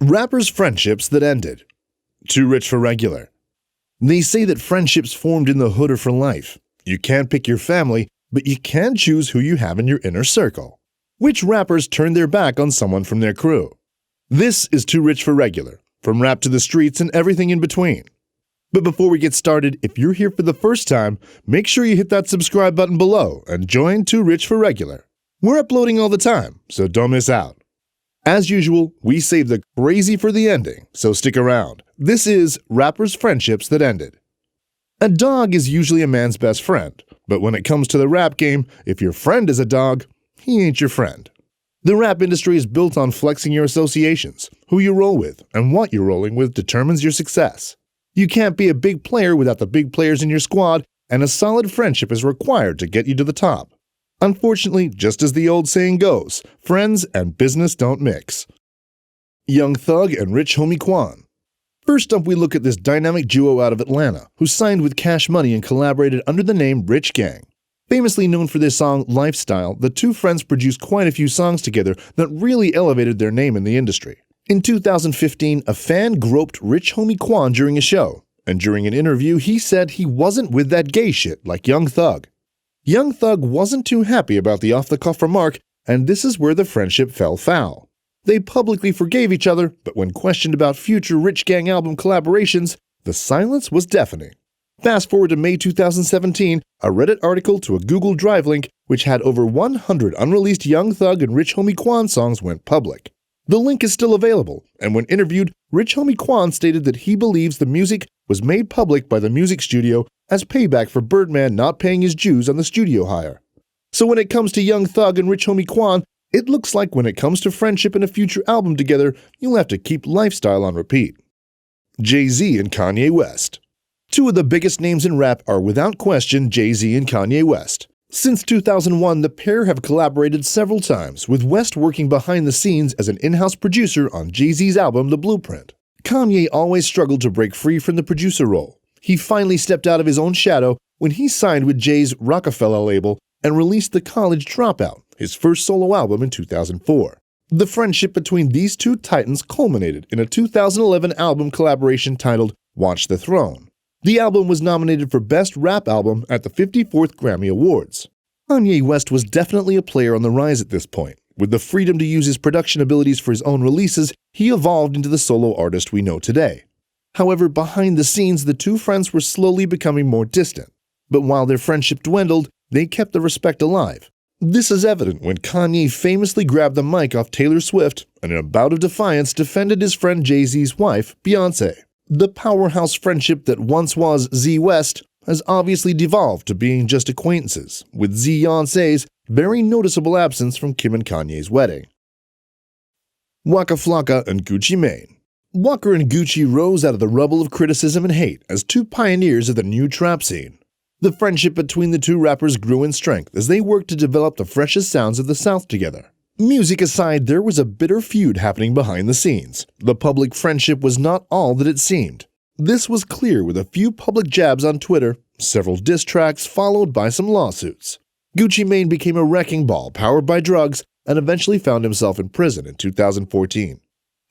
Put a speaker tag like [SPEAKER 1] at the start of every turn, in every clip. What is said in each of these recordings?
[SPEAKER 1] Rappers' friendships that ended. Too rich for regular. They say that friendships formed in the hood are for life. You can't pick your family, but you can choose who you have in your inner circle. Which rappers turned their back on someone from their crew? This is Too Rich for Regular, from rap to the streets and everything in between. But before we get started, if you're here for the first time, make sure you hit that subscribe button below and join Too Rich for Regular. We're uploading all the time, so don't miss out. As usual, we save the crazy for the ending, so stick around. This is Rappers' Friendships That Ended. A dog is usually a man's best friend, but when it comes to the rap game, if your friend is a dog, he ain't your friend. The rap industry is built on flexing your associations. Who you roll with and what you're rolling with determines your success. You can't be a big player without the big players in your squad, and a solid friendship is required to get you to the top. Unfortunately, just as the old saying goes, friends and business don't mix. Young Thug and Rich Homie Quan. First up, we look at this dynamic duo out of Atlanta, who signed with Cash Money and collaborated under the name Rich Gang. Famously known for their song Lifestyle, the two friends produced quite a few songs together that really elevated their name in the industry. In 2015, a fan groped Rich Homie Quan during a show, and during an interview, he said he wasn't with that gay shit like Young Thug. Young Thug wasn't too happy about the off-the-cuff remark, and this is where the friendship fell foul. They publicly forgave each other, but when questioned about future Rich Gang album collaborations, the silence was deafening. Fast forward to May 2017, a Reddit article to a Google Drive link which had over 100 unreleased Young Thug and Rich Homie Quan songs went public. The link is still available, and when interviewed, Rich Homie Quan stated that he believes the music was made public by the music studio as payback for Birdman not paying his dues on the studio hire. So when it comes to Young Thug and Rich Homie Quan, it looks like when it comes to friendship and a future album together, you'll have to keep Lifestyle on repeat. JayZ and Kanye West. Two of the biggest names in rap are without question JayZ and Kanye West. Since 2001, the pair have collaborated several times, with West working behind the scenes as an in-house producer on JayZ's album The Blueprint. Kanye always struggled to break free from the producer role. He finally stepped out of his own shadow when he signed with Jay's Rockefeller label and released The College Dropout, his first solo album in 2004. The friendship between these two titans culminated in a 2011 album collaboration titled Watch the Throne. The album was nominated for Best Rap Album at the 54th Grammy Awards. Kanye West was definitely a player on the rise at this point. With the freedom to use his production abilities for his own releases, he evolved into the solo artist we know today. However, behind the scenes, the two friends were slowly becoming more distant. But while their friendship dwindled, they kept the respect alive. This is evident when Kanye famously grabbed the mic off Taylor Swift and in a bout of defiance defended his friend Jay-Z's wife, Beyoncé. The powerhouse friendship that once was Z-West has obviously devolved to being just acquaintances, with Beyoncé's very noticeable absence from Kim and Kanye's wedding. Waka Flocka and Gucci Mane. Waka and Gucci rose out of the rubble of criticism and hate as two pioneers of the new trap scene. The friendship between the two rappers grew in strength as they worked to develop the freshest sounds of the South together. Music aside, there was a bitter feud happening behind the scenes. The public friendship was not all that it seemed. This was clear with a few public jabs on Twitter, several diss tracks followed by some lawsuits. Gucci Mane became a wrecking ball powered by drugs and eventually found himself in prison in 2014.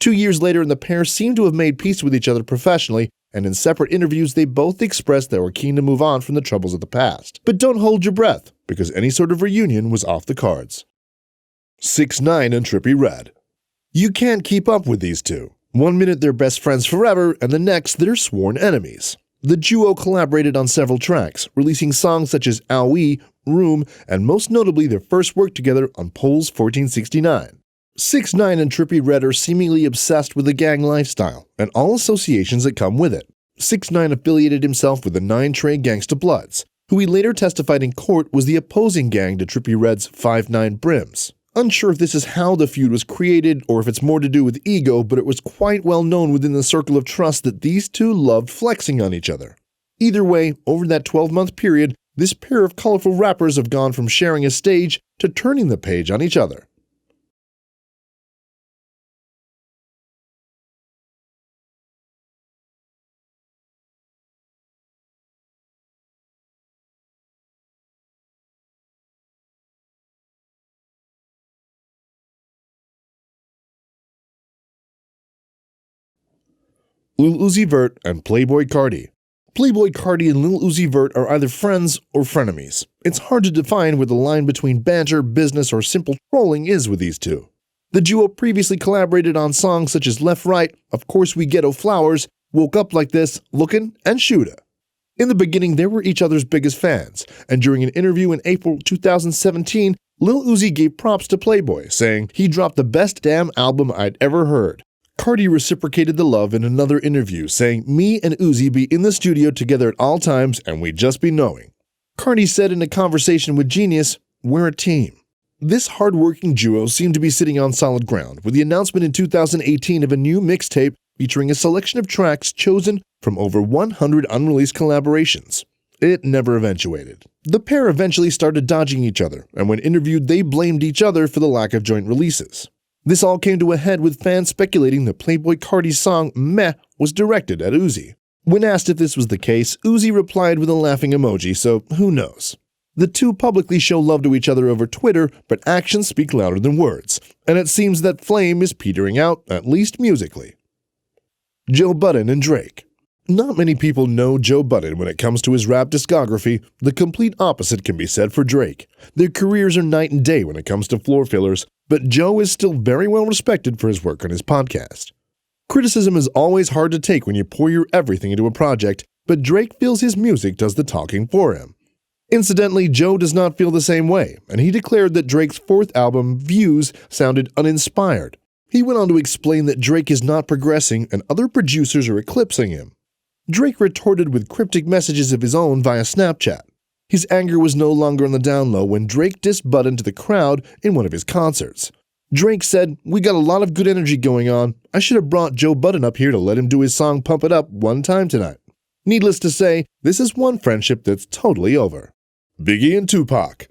[SPEAKER 1] 2 years later, the pair seemed to have made peace with each other professionally, and in separate interviews they both expressed they were keen to move on from the troubles of the past. But don't hold your breath, because any sort of reunion was off the cards. 6ix9ine and Trippy Red. You can't keep up with these two. One minute they're best friends forever, and the next they're sworn enemies. The duo collaborated on several tracks, releasing songs such as Owie, Room, and most notably their first work together on Pol's 1469. 6ix9ine and Trippy Red are seemingly obsessed with the gang lifestyle and all associations that come with it. 6ix9ine affiliated himself with the 9 Trey Gangsta Bloods, who he later testified in court was the opposing gang to Trippy Red's 5'9 Brims. Unsure if this is how the feud was created or if it's more to do with ego, but it was quite well known within the circle of trust that these two loved flexing on each other. Either way, over that 12-month period, this pair of colorful rappers have gone from sharing a stage to turning the page on each other. Lil Uzi Vert and Playboi Carti. Playboi Carti and Lil Uzi Vert are either friends or frenemies. It's hard to define where the line between banter, business, or simple trolling is with these two. The duo previously collaborated on songs such as Left Right, Of Course We Ghetto Flowers, Woke Up Like This, Lookin', and Shoota. In the beginning, they were each other's biggest fans, and during an interview in April 2017, Lil Uzi gave props to Playboi, saying, "He dropped the best damn album I'd ever heard." Carti reciprocated the love in another interview, saying, "Me and Uzi be in the studio together at all times, and we just be knowing." Carti said in a conversation with Genius, "We're a team." This hard-working duo seemed to be sitting on solid ground, with the announcement in 2018 of a new mixtape featuring a selection of tracks chosen from over 100 unreleased collaborations. It never eventuated. The pair eventually started dodging each other, and when interviewed, they blamed each other for the lack of joint releases. This all came to a head with fans speculating that Playboi Carti's song Meh was directed at Uzi. When asked if this was the case, Uzi replied with a laughing emoji, so who knows? The two publicly show love to each other over Twitter, but actions speak louder than words, and it seems that flame is petering out, at least musically. Joe Budden and Drake. Not many people know Joe Budden when it comes to his rap discography. The complete opposite can be said for Drake. Their careers are night and day when it comes to floor fillers, but Joe is still very well respected for his work on his podcast. Criticism is always hard to take when you pour your everything into a project, but Drake feels his music does the talking for him. Incidentally, Joe does not feel the same way, and he declared that Drake's fourth album, Views, sounded uninspired. He went on to explain that Drake is not progressing and other producers are eclipsing him. Drake retorted with cryptic messages of his own via Snapchat. His anger was no longer on the down low when Drake dissed Budden to the crowd in one of his concerts. Drake said, "We got a lot of good energy going on. I should have brought Joe Budden up here to let him do his song Pump It Up one time tonight." Needless to say, this is one friendship that's totally over. Biggie and Tupac.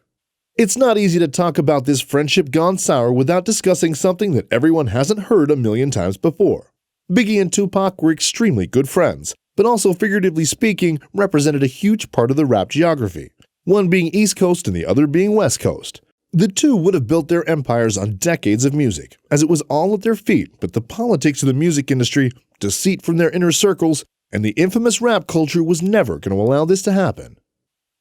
[SPEAKER 1] It's not easy to talk about this friendship gone sour without discussing something that everyone hasn't heard a million times before. Biggie and Tupac were extremely good friends, but also figuratively speaking, represented a huge part of the rap geography, one being East Coast and the other being West Coast. The two would have built their empires on decades of music, as it was all at their feet, but the politics of the music industry, deceit from their inner circles, and the infamous rap culture was never going to allow this to happen.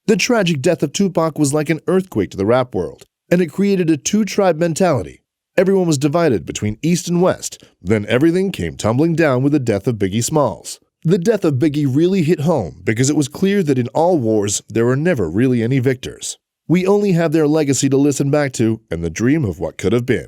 [SPEAKER 1] The tragic death of Tupac was like an earthquake to the rap world, and it created a two-tribe mentality. Everyone was divided between East and West, then everything came tumbling down with the death of Biggie Smalls. The death of Biggie really hit home because it was clear that in all wars there were never really any victors. We only have their legacy to listen back to and the dream of what could have been.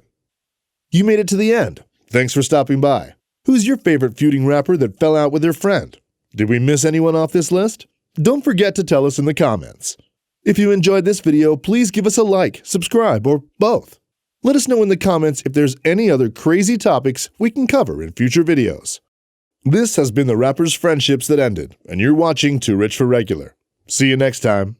[SPEAKER 1] You made it to the end. Thanks for stopping by. Who's your favorite feuding rapper that fell out with their friend? Did we miss anyone off this list? Don't forget to tell us in the comments. If you enjoyed this video, please give us a like, subscribe, or both. Let us know in the comments if there's any other crazy topics we can cover in future videos. This has been the Rappers' Friendships That Ended, and you're watching Too Rich for Regular. See you next time.